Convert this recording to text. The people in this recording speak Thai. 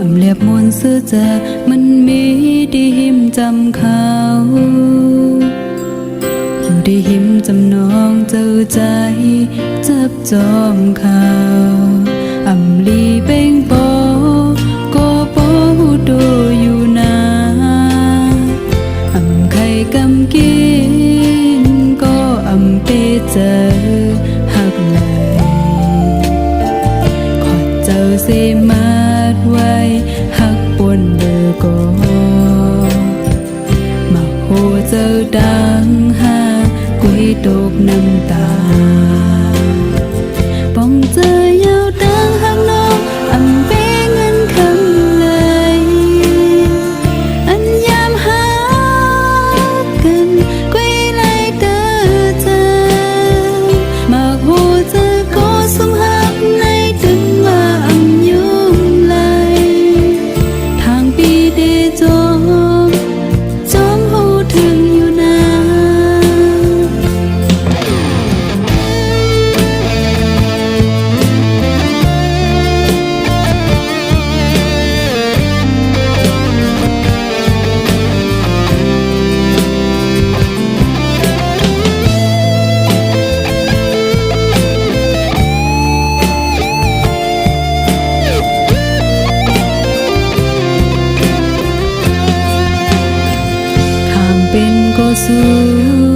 อำเลียบมนต์ซื้อเจอมันมีดีหิมจำเขาอยู่ดีหิมจำนองเจ้าใจจับจอมเขาอำลีเป่งโปโกโปหูดูอยู่นาอำไข่กำกินก็อำเปเจอหักไหลขอเจ้าเสมาดไว้หักปนเบอร์ก็มาโหเจ้าดังหากุยตกน้ำตาป้องเจอยาวดังหักน้องอำเปเงินคำเลยอันยามหากันกุยไลเด้อเจอมาโหเจอก็สมหักในถึงว่าอำยุ่งไหลทางปีเดจอมหูถึงอยู่นาเป็นก็สู้